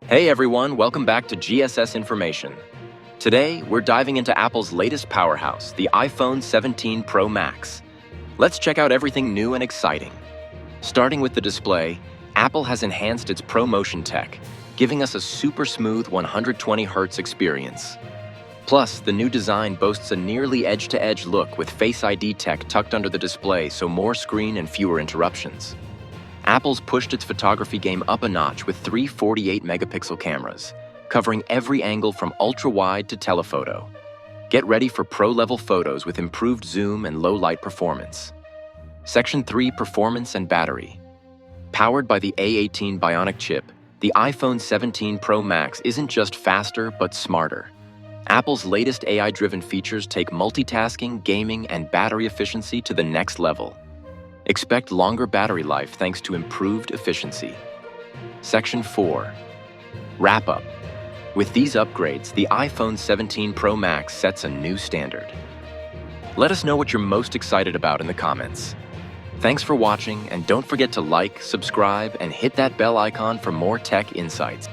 Hey everyone, welcome back to GSS Information. Today, we're diving into Apple's latest powerhouse, the iPhone 17 Pro Max. Let's check out everything new and exciting. Starting with the display, Apple has enhanced its ProMotion tech, giving us a super smooth 120Hz experience. Plus, the new design boasts a nearly edge-to-edge look with Face ID tech tucked under the display, so more screen and fewer interruptions. Apple's pushed its photography game up a notch with three 48-megapixel cameras, covering every angle from ultra-wide to telephoto. Get ready for pro-level photos with improved zoom and low-light performance. Section 3, Performance and Battery. Powered by the A18 Bionic chip, the iPhone 17 Pro Max isn't just faster but smarter. Apple's latest AI-driven features take multitasking, gaming, and battery efficiency to the next level. Expect longer battery life thanks to improved efficiency. Section 4. Wrap-up. With these upgrades, the iPhone 17 Pro Max sets a new standard. Let us know what you're most excited about in the comments. Thanks for watching, and don't forget to like, subscribe, and hit that bell icon for more tech insights.